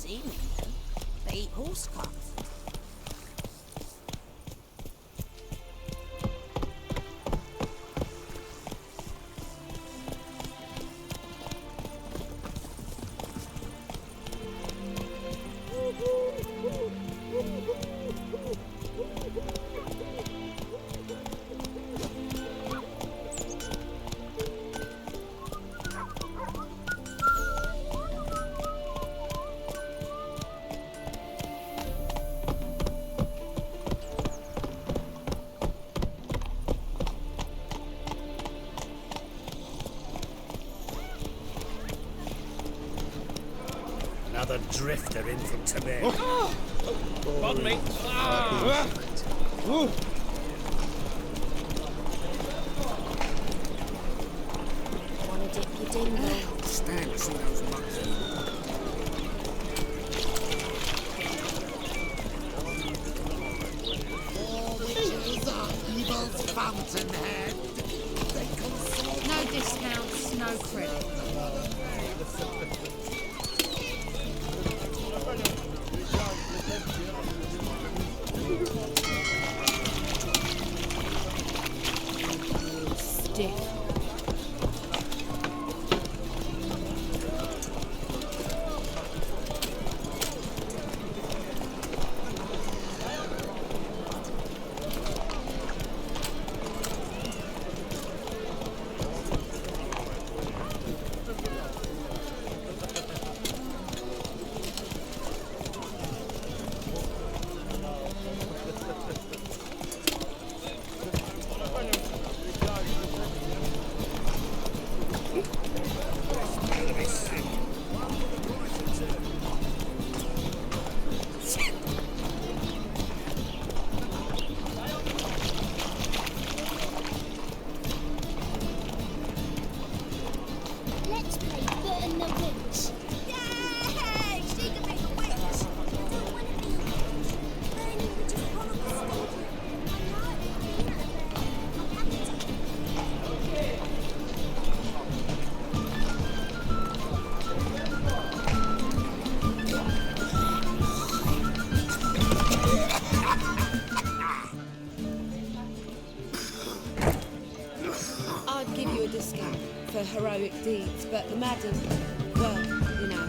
seen them, though. They eat horse cuts. Another drifter in from Tamir. Pardon me. Wanna dip your dingo? Stand to see those monks. Evil's fountainhead. No discounts, no credit. Stiff. Let's play Foot and the Witch. Yay! She can make a witch! I don't want to be a witch. Burning would just follow the stadium. I know, I've been at a burning. I'm happy to. I'd give you a discount for heroic deeds, but the madam, well, you know.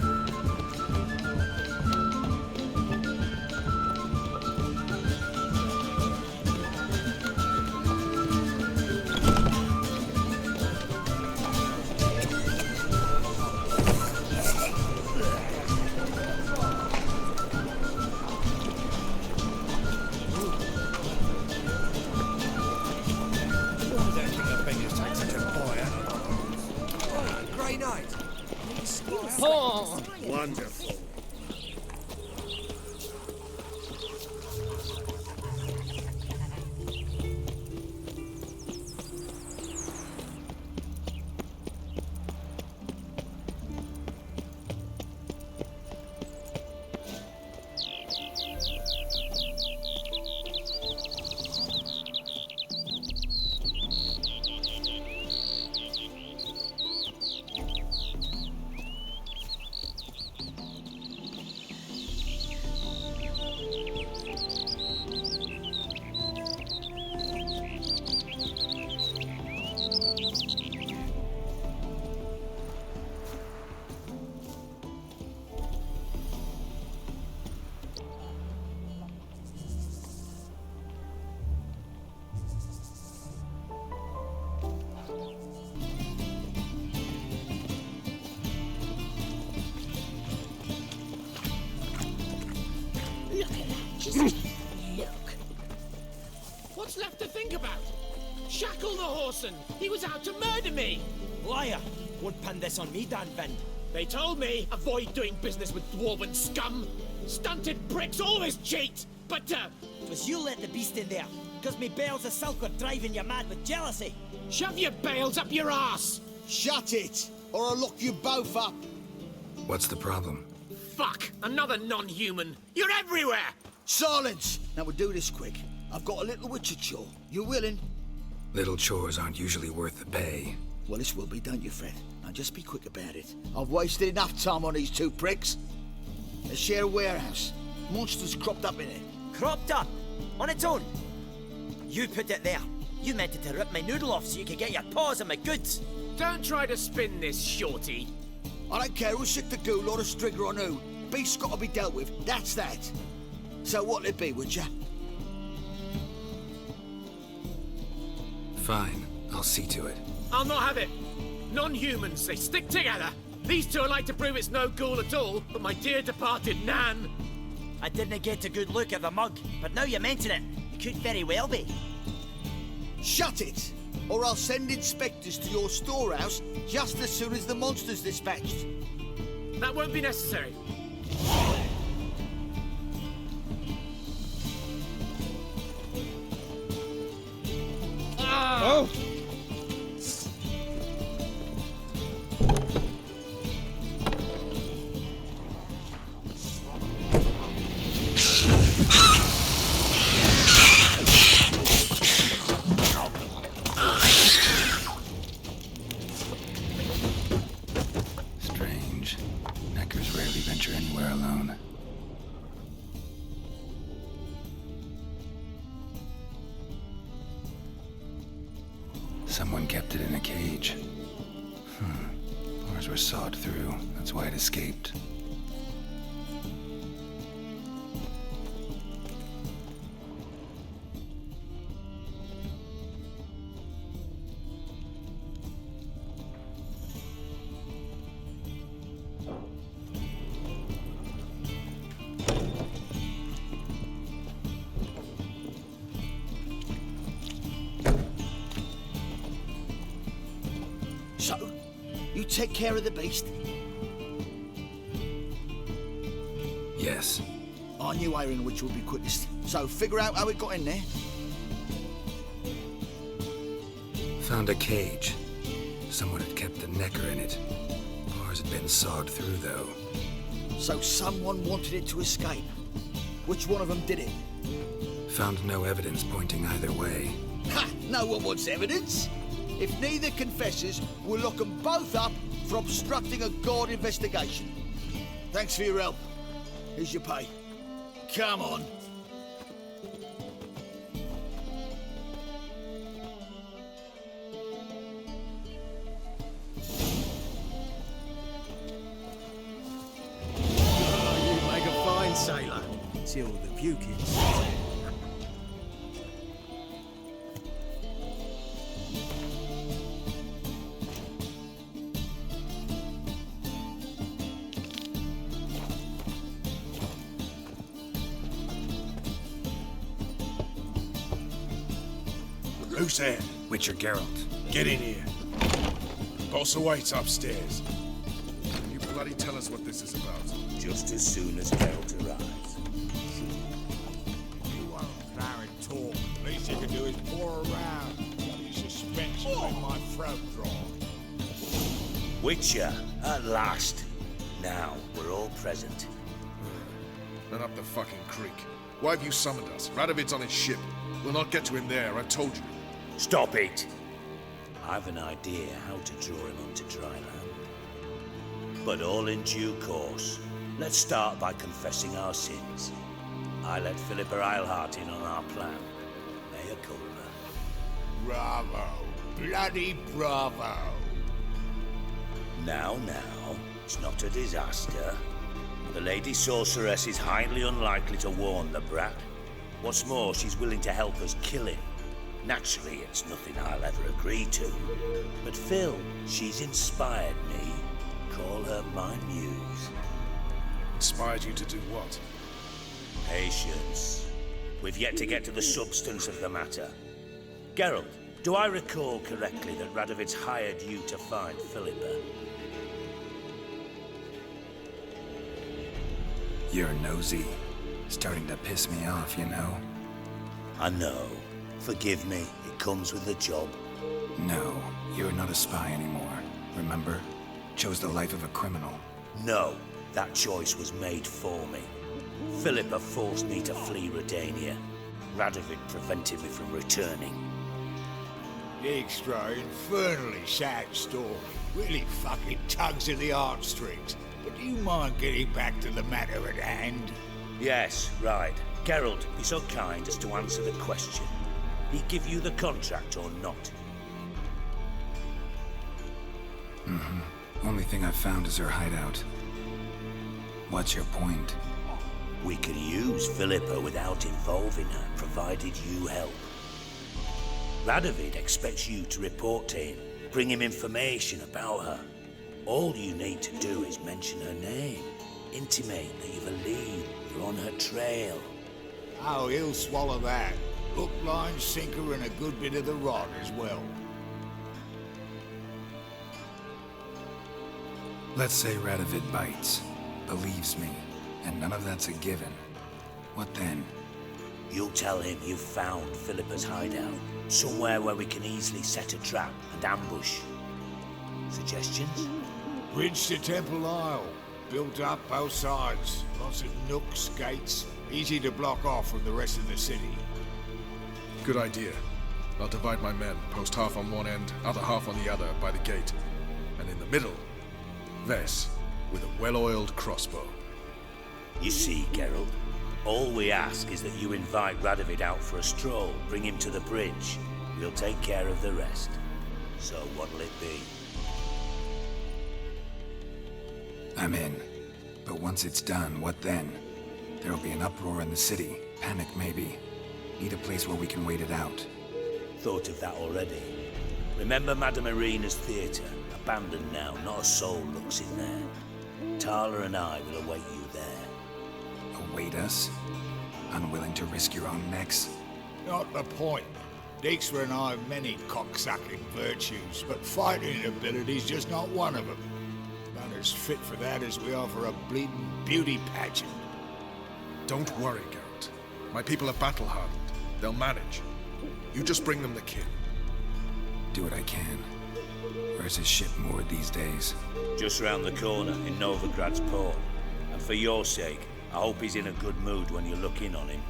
I don't think the beggars take such a boy, Grey Knight. Oh. Wonderful. Look at that. Just look. What's left to think about? Shackle the Horson! He was out to murder me! Liar! Won't pin this on me, Dan Vind. They told me, avoid doing business with dwarven scum! Stunted pricks always cheat! But, Twas you let the beast in there, because me bales of silk were driving you mad with jealousy. shove your bales up your ass! Shut it, or I'll lock you both up. What's the problem? Fuck! Another non-human! You're everywhere! Silence! Now we'll do this quick. I've got a little witcher chore. You willing? Little chores aren't usually worth the pay. Well, this will be, don't you, Fred? Now just be quick about it. I've wasted enough time on these two pricks. A shared warehouse. Monsters cropped up in it. Cropped up? On its own? You put it there. You meant it to rip my noodle off so you could get your paws on my goods. Don't try to spin this, shorty. I don't care who's sick the ghoul or the strigger on who. Beast's got to be dealt with, that's that. So what'll it be, would ya? Fine, I'll see to it. I'll not have it. Non-humans, they stick together. These two are like to prove it's no ghoul at all, but my dear departed Nan. I didn't get a good look at the mug, but now you mention it, could very well be. Shut it! Or I'll send inspectors to your storehouse just as soon as the monster's dispatched. That won't be necessary. Oh! Strange. Neckers rarely venture anywhere alone. Someone kept it in a cage. Bars were sawed through. That's why it escaped. So, you take care of the beast? Yes. I knew iron which would be quickest. So figure out how it got in there. Found a cage. Someone had kept the necker in it. Bars had been sawed through, though. So someone wanted it to escape. Which one of them did it? Found no evidence pointing either way. Ha! No one wants evidence. If neither confesses, we'll lock them both up for obstructing a guard investigation. Thanks for your help. Here's your pay. Come on. You make a fine sailor. Till the puking. Who's there? Witcher Geralt. Get in here. Boss awaits upstairs. Can you bloody tell us what this is about? Just as soon as Geralt arrives. You won't flowering talk. Least you can do is pour around. Bloody suspense will make my throat dry. Witcher, at last. Now, we're all present. Then up the fucking creek. Why have you summoned us? Radovid's on his ship. We'll not get to him there, I told you. Stop it! I've an idea how to draw him onto dry land. But all in due course. Let's start by confessing our sins. I let Philippa Eilhart in on our plan. Mea culpa. Bravo. Bloody bravo. Now, it's not a disaster. The Lady Sorceress is highly unlikely to warn the brat. What's more, she's willing to help us kill him. Naturally, it's nothing I'll ever agree to. But Phil, she's inspired me. Call her my muse. Inspired you to do what? Patience. We've yet to get to the substance of the matter. Geralt, do I recall correctly that Radovid's hired you to find Philippa? You're nosy. Starting to piss me off, you know? I know. Forgive me, it comes with the job. No, you're not a spy anymore. Remember? Chose the life of a criminal. No, that choice was made for me. Philippa forced me to flee Redania. Radovid prevented me from returning. Extra infernally sad story. Really fucking tugs at the heartstrings. But Do you mind getting back to the matter at hand? Yes, right. Geralt, be so kind as to answer the question. He give you the contract or not? Only thing I've found is her hideout. What's your point? We can use Philippa without involving her, provided you help. Radovid expects you to report to him, bring him information about her. All you need to do is mention her name, intimate that you've a lead, you're on her trail. Oh, he'll swallow that. Hook, line, sinker, and a good bit of the rod as well. Let's say Radovid bites, believes me, and none of that's a given. What then? You'll tell him you've found Philippa's hideout, somewhere where we can easily set a trap and ambush. Suggestions? Bridge to Temple Isle. Built up both sides. Lots of nooks, gates. Easy to block off from the rest of the city. Good idea. I'll divide my men, post half on one end, other half on the other, by the gate. And in the middle, Ves, with a well-oiled crossbow. You see, Geralt, all we ask is that you invite Radovid out for a stroll, bring him to the bridge. We'll take care of the rest. So what'll it be? I'm in. But once it's done, what then? There'll be an uproar in the city. Panic, maybe. Need a place where we can wait it out. Thought of that already. Remember Madame Irina's theatre? Abandoned now, not a soul looks in there. Tala and I will await you there. Await us? Unwilling to risk your own necks? Not the point. Dijkstra and I have many cocksucking virtues, but fighting ability's just not one of them. Not as fit for that as we are for a bleeding beauty pageant. Don't worry, Geralt. My people are battle-hardened. They'll manage. You just bring them the kid. Do what I can. Where's his ship moored these days? Just round the corner in Novigrad's port. And for your sake, I hope he's in a good mood when you look in on him.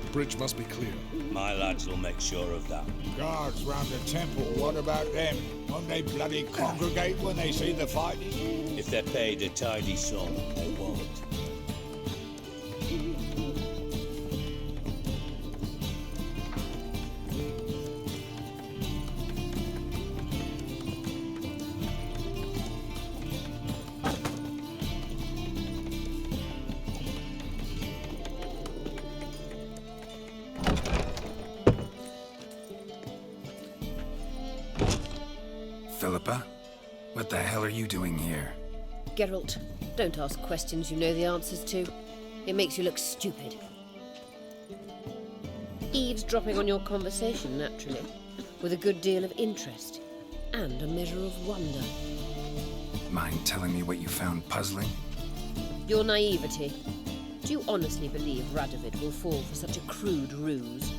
The bridge must be clear. My lads will make sure of that. Guards round the temple, what about them? Won't they bloody congregate when they see the fighting? If they're paid a tidy sum, they won't. Philippa? What the hell are you doing here? Geralt, don't ask questions you know the answers to. It makes you look stupid. Eavesdropping on your conversation, naturally, with a good deal of interest and a measure of wonder. Mind telling me what you found puzzling? Your naivety. Do you honestly believe Radovid will fall for such a crude ruse?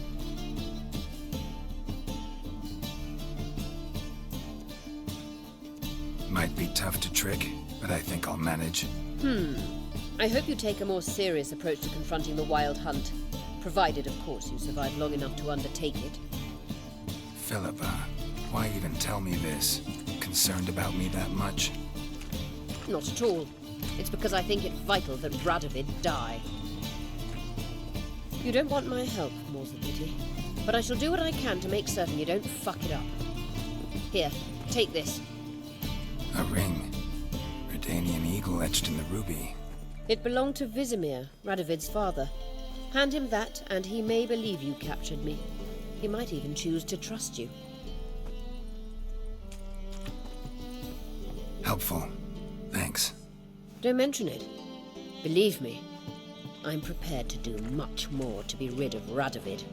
Might be tough to trick, but I think I'll manage. I hope you take a more serious approach to confronting the Wild Hunt. Provided, of course, you survive long enough to undertake it. Philippa, why even tell me this? Concerned about me that much? Not at all. It's because I think it vital that Radovid die. You don't want my help, more's the pity. But I shall do what I can to make certain you don't fuck it up. Here, take this. A ring. Redanian eagle etched in the ruby. It belonged to Vesemir, Radovid's father. Hand him that, and he may believe you captured me. He might even choose to trust you. Helpful. Thanks. Don't mention it. Believe me, I'm prepared to do much more to be rid of Radovid.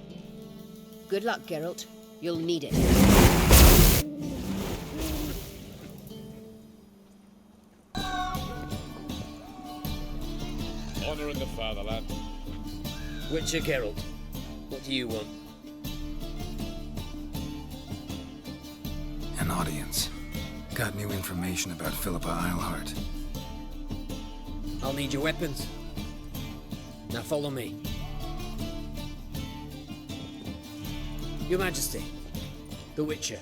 Good luck, Geralt. You'll need it. Honor in the fatherland. Witcher Geralt, what do you want? An audience. Got new information about Philippa Eilhart. I'll need your weapons. Now follow me. Your Majesty, the Witcher,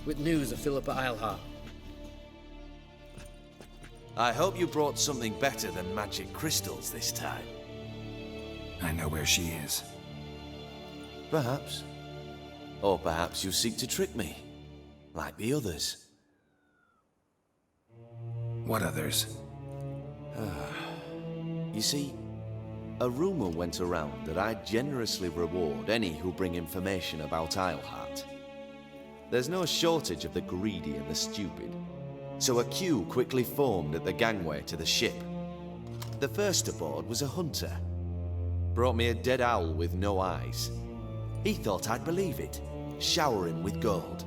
with news of Philippa Eilhart. I hope you brought something better than magic crystals this time. I know where she is. Perhaps. Or perhaps you seek to trick me, like the others. What others? You see, a rumor went around that I generously reward any who bring information about Isleheart. There's no shortage of the greedy and the stupid, so a queue quickly formed at the gangway to the ship. The first aboard was a hunter. Brought me a dead owl with no eyes. He thought I'd believe it, shower him with gold.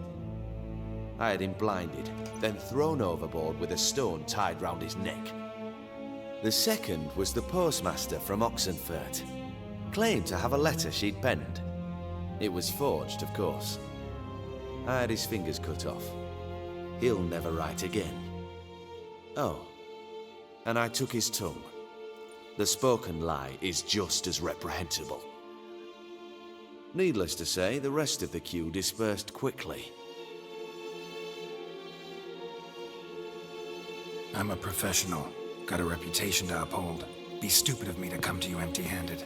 I had him blinded, then thrown overboard with a stone tied round his neck. The second was the postmaster from Oxenfurt. Claimed to have a letter she'd penned. It was forged, of course. I had his fingers cut off. He'll never write again. Oh, and I took his tongue. The spoken lie is just as reprehensible. Needless to say, the rest of the queue dispersed quickly. I'm a professional. Got a reputation to uphold. Be stupid of me to come to you empty-handed.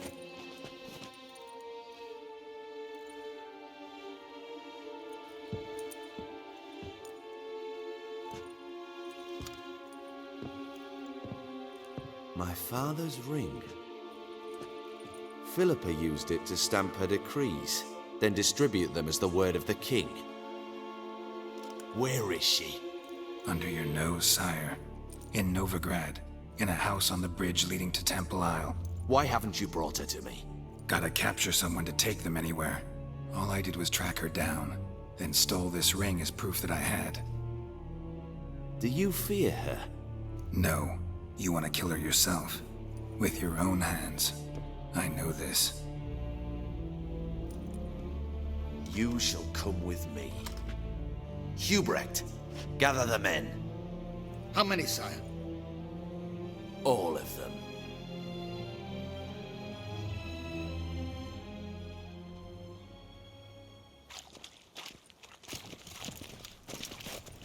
My father's ring. Philippa used it to stamp her decrees, then distribute them as the word of the king. Where is she? Under your nose, sire. In Novigrad. In a house on the bridge leading to Temple Isle. Why haven't you brought her to me? Gotta capture someone to take them anywhere. All I did was track her down, then stole this ring as proof that I had. Do you fear her? No. You want to kill her yourself. With your own hands. I know this. You shall come with me. Hubrecht, gather the men. How many, sire? All of them.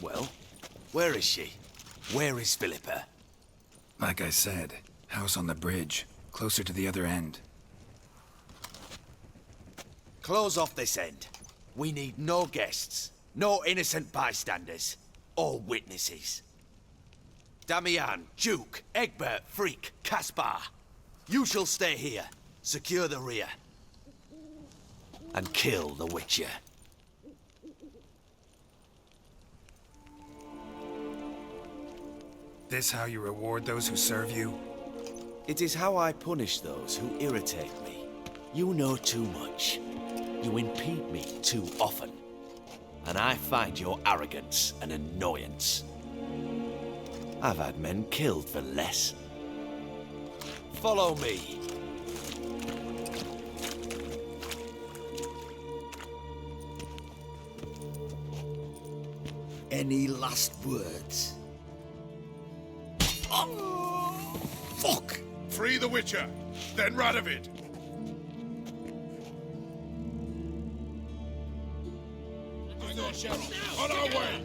Well, where is she? Where is Philippa? Like I said, house on the bridge, closer to the other end. Close off this end. We need no guests, no innocent bystanders, or witnesses. Damian, Duke, Egbert, Freak, Caspar. You shall stay here, secure the rear, and kill the Witcher. This how you reward those who serve you? It is how I punish those who irritate me. You know too much. You impede me too often. And I find your arrogance an annoyance. I've had men killed for less. Follow me. Any last words? Oh, fuck! Free the Witcher, then Radovid. Hang on, Geralt. On our way!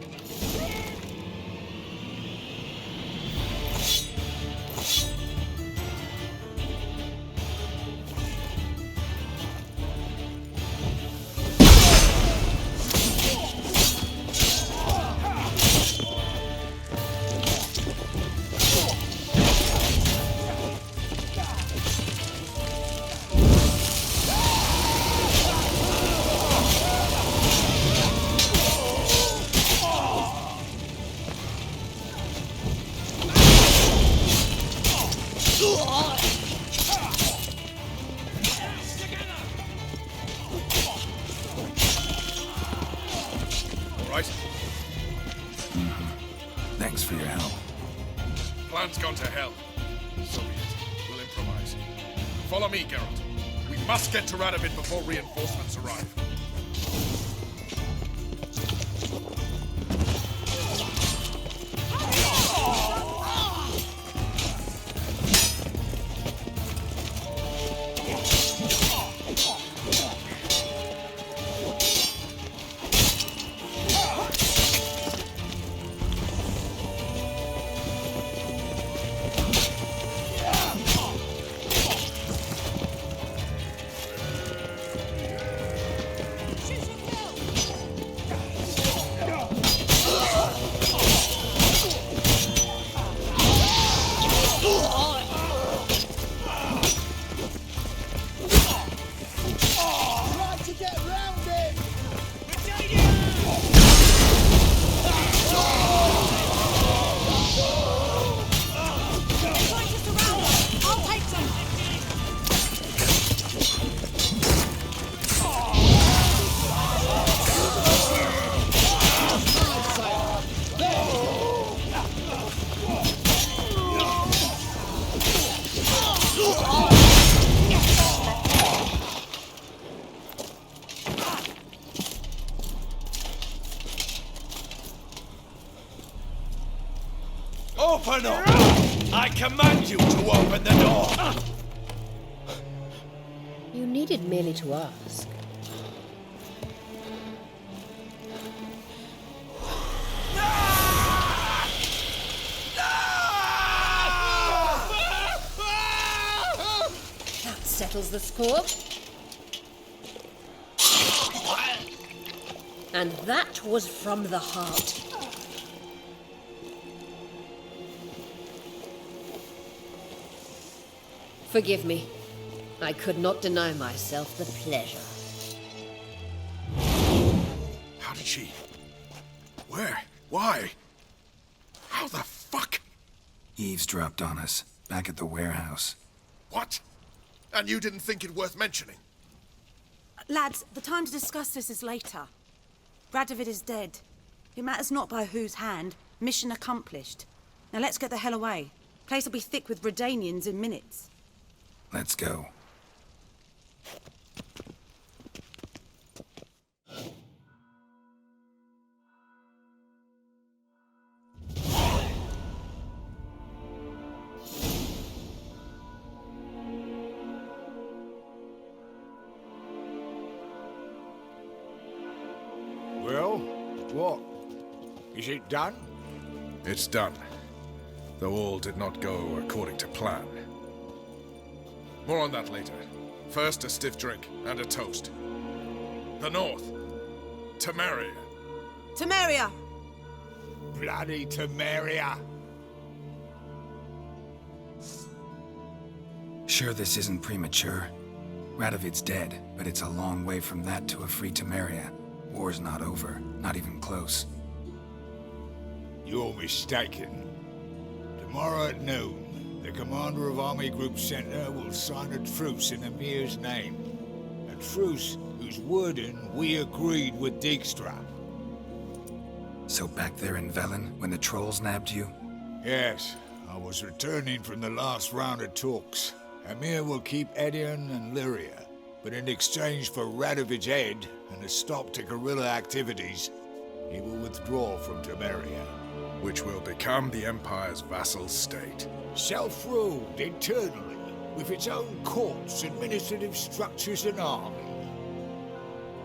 Thanks for your help. Plan's gone to hell. So be it. We'll improvise. Follow me, Geralt. We must get to Radovid before reinforcements arrive. Open up! I command you to open the door! You needed merely to ask. That settles the score. And that was from the heart. Forgive me. I could not deny myself the pleasure. How did she... Where? Why? How the fuck? Eavesdropped on us, back at the warehouse. What? And you didn't think it worth mentioning? Lads, the time to discuss this is later. Radovid is dead. It matters not by whose hand. Mission accomplished. Now let's get the hell away. Place will be thick with Redanians in minutes. Let's go. Well, what? Is it done? It's done. Though all did not go according to plan. More on that later. First, a stiff drink and a toast. The North. Temeria. Temeria! Bloody Temeria! Sure this isn't premature. Radovid's dead, but it's a long way from that to a free Temeria. War's not over, not even close. You're mistaken. Tomorrow at noon, the commander of Army Group Center will sign a truce in Emir's name. A truce whose wording we agreed with Dijkstra. So back there in Velen, when the trolls nabbed you? Yes, I was returning from the last round of talks. Emir will keep Edion and Lyria, but in exchange for Radovid's head and a stop to guerrilla activities, he will withdraw from Temeria. Which will become the Empire's vassal state. Self-ruled internally, with its own courts, administrative structures and army.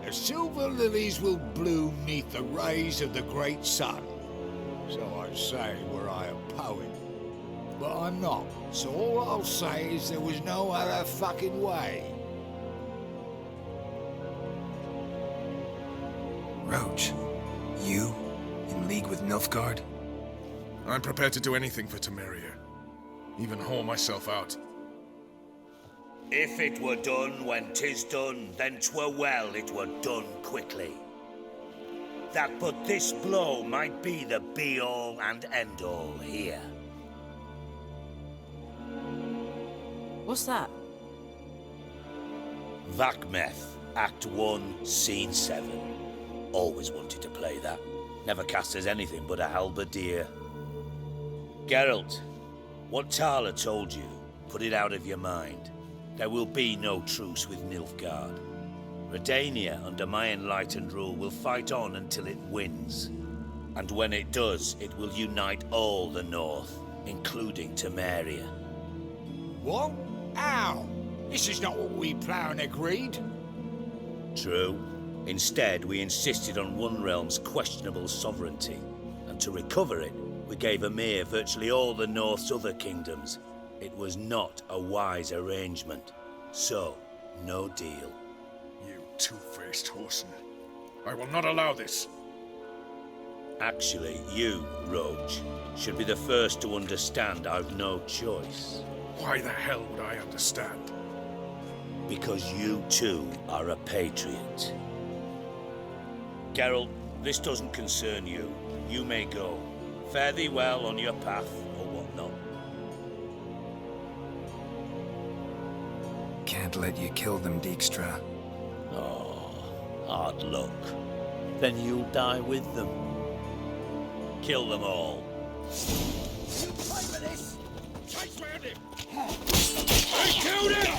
The silver lilies will bloom neath the rays of the great sun. So I say were I a poet. But I'm not, so all I'll say is there was no other fucking way. Roach, you? In league with Nilfgaard? I'm prepared to do anything for Temeria. Even haul myself out. If it were done when 'tis done, then 'twere well it were done quickly. That but this blow might be the be-all and end-all here. What's that? Vakmeth, Act 1, Scene 7. Always wanted to play that. Never cast as anything but a halberdier. Geralt, what Tala told you, put it out of your mind. There will be no truce with Nilfgaard. Redania, under my enlightened rule, will fight on until it wins. And when it does, it will unite all the North, including Temeria. What? How? This is not what we planned and agreed. True. Instead, we insisted on one realm's questionable sovereignty, and to recover it, we gave Emir virtually all the North's other kingdoms. It was not a wise arrangement. So, no deal. You two-faced whoreson. I will not allow this. Actually, you, Roach, should be the first to understand I've no choice. Why the hell would I understand? Because you too are a patriot. Geralt, this doesn't concern you. You may go. Fare thee well on your path, or whatnot. Can't let you kill them, Dijkstra. Oh, hard luck. Then you'll die with them. Kill them all. I killed him!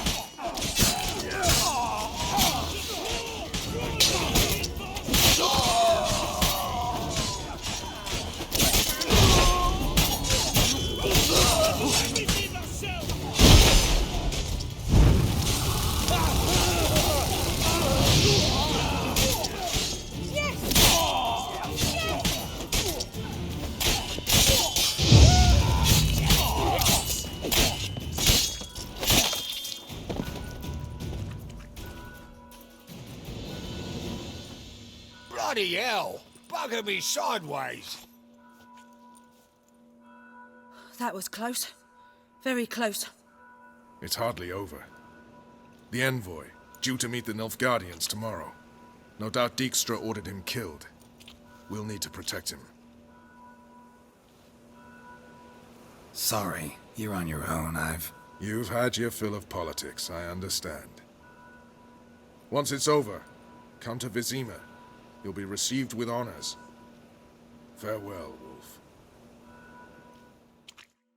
Bloody hell! Bugger me sideways! That was close. Very close. It's hardly over. The envoy, due to meet the Nilfgaardians tomorrow. No doubt Dijkstra ordered him killed. We'll need to protect him. Sorry, you're on your own. You've had your fill of politics, I understand. Once it's over, come to Vesemir. You'll be received with honors. Farewell,